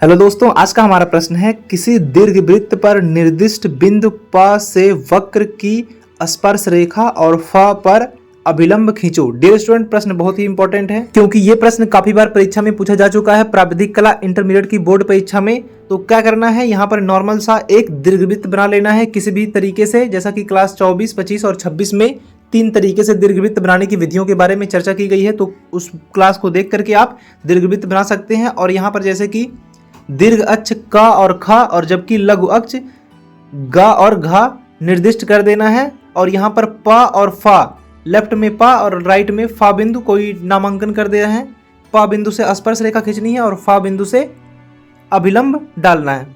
Hello दोस्तों, आज का हमारा प्रश्न है किसी दीर्घवृत्त पर निर्दिष्ट बिंदु प से वक्र की स्पर्श रेखा और फ पर अभिलंब खींचो। डियर स्टूडेंट, प्रश्न बहुत ही इंपॉर्टेंट है क्योंकि ये प्रश्न काफी बार परीक्षा में पूछा जा चुका है, प्राविधिक कला इंटरमीडिएट की बोर्ड परीक्षा में। तो क्या करना है, यहाँ पर नॉर्मल सा एक दीर्घवृत्त बना लेना है किसी भी तरीके से, जैसा कि क्लास 24, 25 और 26 में 3 तरीके से दीर्घवृत्त बनाने की विधियों के बारे में चर्चा की गई है। तो उस क्लास को देख करके आप दीर्घवृत्त बना सकते हैं। और यहाँ पर जैसे कि दीर्घ अक्ष क और ख और जबकि लघु अक्ष ग और घ निर्दिष्ट कर देना है। और यहाँ पर प और फ, लेफ्ट में प और राइट में फ बिंदु कोई नामांकन कर दे रहे हैं। प बिंदु से स्पर्श रेखा खींचनी है और फ बिंदु से अभिलंब डालना है।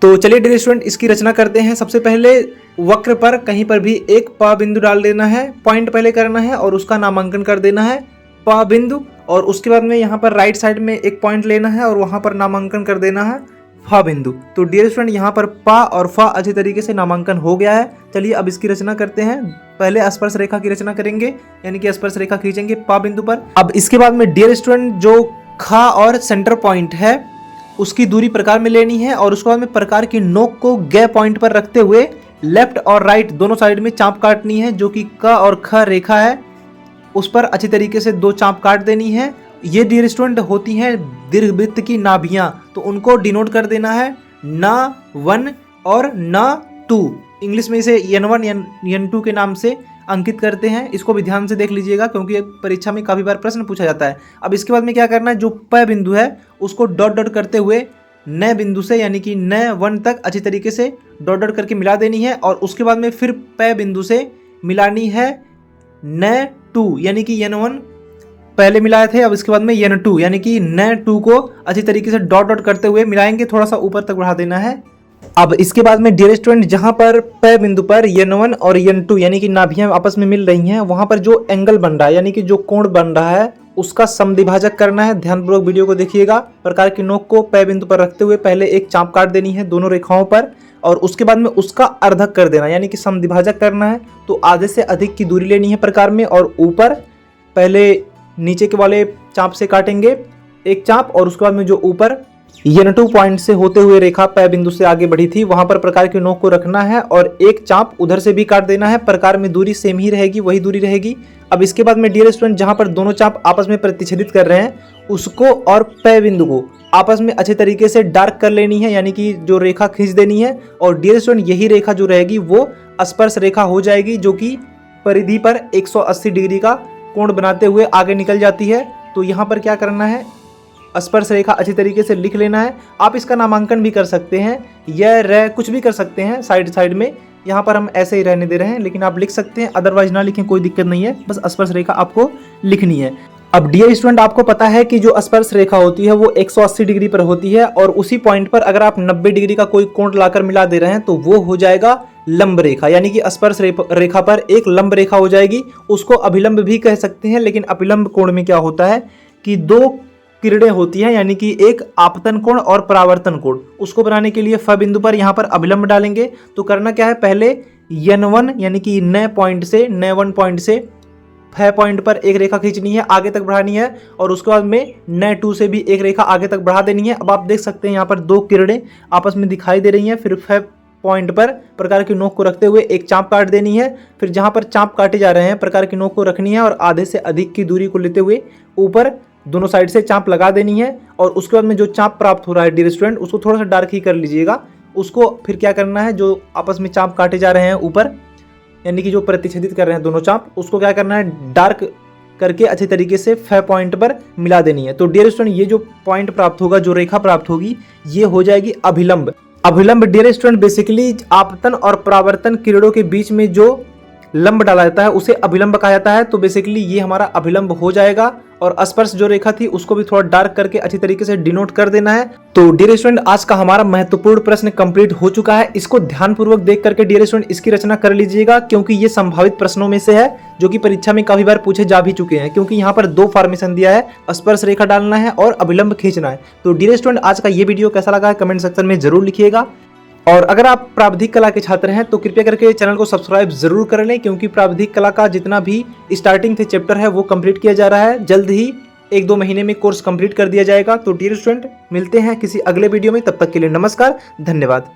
तो चलिए डियर स्टूडेंट, इसकी रचना करते हैं। सबसे पहले वक्र पर कहीं पर भी एक प बिंदु डाल देना है, पॉइंट पहले करना है और उसका नामांकन कर देना है प बिंदु। और उसके बाद में यहाँ पर राइट साइड में एक पॉइंट लेना है और वहाँ पर नामांकन कर देना है फ बिंदु। तो डियर स्टूडेंट, यहाँ पर प और फ अच्छी तरीके से नामांकन हो गया है। चलिए अब इसकी रचना करते हैं। पहले स्पर्श रेखा की रचना करेंगे, यानी कि स्पर्श रेखा खींचेंगे प बिंदु पर। अब इसके बाद में डियर स्टूडेंट, जो ख और सेंटर पॉइंट है उसकी दूरी प्रकार में लेनी है और उसके बाद में प्रकार की नोक को ग पॉइंट पर रखते हुए लेफ्ट और राइट दोनों साइड में चाप काटनी है। जो कि क और ख रेखा है उस पर अच्छी तरीके से 2 चाप काट देनी है। ये डियर स्टूडेंट होती हैं दीर्घवृत्त की नाभियां, तो उनको डिनोट कर देना है n1 और n2। इंग्लिश में इसे n1 n2 के नाम से अंकित करते हैं। इसको भी ध्यान से देख लीजिएगा क्योंकि परीक्षा में काफी बार प्रश्न पूछा जाता है। अब इसके बाद में क्या करना है, जो प बिंदु है उसको डॉट डॉट करते हुए न बिंदु से यानी कि n1 तक अच्छी तरीके से डॉट डॉट करके मिला देनी है। और उसके बाद में फिर प बिंदु से मिलानी है n2 यानी कि n1 पहले मिलाए थे, अब इसके बाद में n2 यानी कि n2 को अच्छी तरीके से डॉट डॉट करते हुए मिलाएंगे, थोड़ा सा ऊपर तक बढ़ा देना है। अब इसके बाद में डियर स्टूडेंट, जहां पर प बिंदु पर n1 और n2 यानी कि नाभियां आपस में मिल रही हैं, वहां पर जो एंगल बन रहा है यानी कि जो कोण बन रहा है उसका समद्विभाजक करना है। ध्यानपूर्वक वीडियो को देखिएगा। प्रकार की नोक को प बिंदु पर रखते हुए पहले एक चाप काट देनी है दोनों रेखाओं पर और उसके बाद में उसका अर्धक कर देना यानी कि समद्विभाजक करना है। तो आधे से अधिक की दूरी लेनी है प्रकार में और ऊपर पहले नीचे के वाले चाप से काटेंगे एक चाप और उसके बाद में जो ऊपर n2 पॉइंट से होते हुए रेखा प बिंदु से आगे बढ़ी थी वहां पर प्रकार की नोक को रखना है और एक चाप उधर से भी काट देना है। प्रकार में दूरी सेम ही रहेगी, वही दूरी रहेगी। अब इसके बाद में डियर स्टूडेंट, जहां पर दोनों चाप आपस में प्रतिच्छेदित कर रहे हैं उसको और प बिंदु को आपस में अच्छे तरीके से डार्क कर लेनी है यानी कि जो रेखा खींच देनी है। और डियर स्टूडेंट, यही रेखा जो रहेगी वो स्पर्श रेखा हो जाएगी, जो कि परिधि पर 180 डिग्री का कोण बनाते हुए आगे निकल जाती है। तो यहाँ पर क्या करना है, स्पर्श रेखा अच्छी तरीके से लिख लेना है। आप इसका नामांकन भी कर सकते हैं, यह र कुछ भी कर सकते हैं साइड में। यहाँ पर हम ऐसे ही रहने दे रहे हैं, लेकिन आप लिख सकते हैं, अदरवाइज ना लिखें कोई दिक्कत नहीं है, बस स्पर्श रेखा आपको लिखनी है। अब डियर स्टूडेंट, आपको पता है कि जो स्पर्श रेखा होती है वो 180 डिग्री पर होती है और उसी पॉइंट पर अगर आप 90 डिग्री का कोई कोण लाकर मिला दे रहे हैं तो वो हो जाएगा लंब रेखा, यानी कि स्पर्श रेखा पर एक लंब रेखा हो जाएगी। उसको अभिलंब भी कह सकते हैं, लेकिन अभिलंब कोण में क्या होता है कि 2 किरणें होती हैं यानी कि एक आपतन कोण और परावर्तन कोण। उसको बनाने के लिए फ बिंदु पर यहाँ पर अभिलंब डालेंगे। तो करना क्या है, पहले n1 यानी कि n1 पॉइंट से फ पॉइंट पर एक रेखा खींचनी है, आगे तक बढ़ानी है और उसके बाद में n2 से भी एक रेखा आगे तक बढ़ा देनी है। अब आप देख सकते हैं यहाँ पर 2 किरणें आपस में दिखाई दे रही हैं। फिर फ पॉइंट पर प्रकार की नोक को रखते हुए एक चाप काट देनी है। फिर जहाँ पर चाप काटे जा रहे हैं प्रकार की नोक को रखनी है और आधे से अधिक की दूरी को लेते हुए ऊपर दोनों साइड से चाप लगा देनी है। और उसके बाद में जो चाप प्राप्त हो रहा है डियर स्टूडेंट, उसको थोड़ा सा डार्क ही कर लीजिएगा। उसको फिर क्या करना है, जो आपस में चाप काटे जा रहे हैं ऊपर यानी कि जो प्रतिच्छेदित कर रहे हैं दोनों चाप, उसको क्या करना है, डार्क करके अच्छे तरीके से फ पॉइंट पर मिला देनी है। तो डियर स्टूडेंट, ये जो पॉइंट प्राप्त होगा, जो रेखा प्राप्त होगी, ये हो जाएगी अभिलंब। अभिलंब डियर स्टूडेंट बेसिकली आपतन और परावर्तन किरणों के बीच में जो लंब डाला जाता है उसे अभिलंब कहा जाता है। तो बेसिकली ये हमारा अभिलंब हो जाएगा और स्पर्श जो रेखा थी उसको भी थोड़ा डार्क करके अच्छी तरीके से डिनोट कर देना है। तो डियर स्टूडेंट, आज का हमारा महत्वपूर्ण प्रश्न कंप्लीट हो चुका है। इसको ध्यानपूर्वक देख करके डियर स्टूडेंट इसकी रचना कर लीजिएगा, क्योंकि ये संभावित प्रश्नों में से है जो कि परीक्षा में काफी बार पूछे जा भी चुके हैं। क्योंकि यहाँ पर 2 फॉर्मेशन दिया है, स्पर्श रेखा डालना है और अभिलंब खींचना है। तो डियर स्टूडेंट, आज का ये वीडियो कैसा लगा है कमेंट सेक्शन में जरूर लिखिएगा। और अगर आप प्राविधिक कला के छात्र हैं तो कृपया करके चैनल को सब्सक्राइब जरूर कर लें, क्योंकि प्राविधिक कला का जितना भी स्टार्टिंग से चैप्टर है वो कंप्लीट किया जा रहा है। जल्द ही 1-2 महीने में कोर्स कंप्लीट कर दिया जाएगा। तो डियर स्टूडेंट, मिलते हैं किसी अगले वीडियो में, तब तक के लिए नमस्कार, धन्यवाद।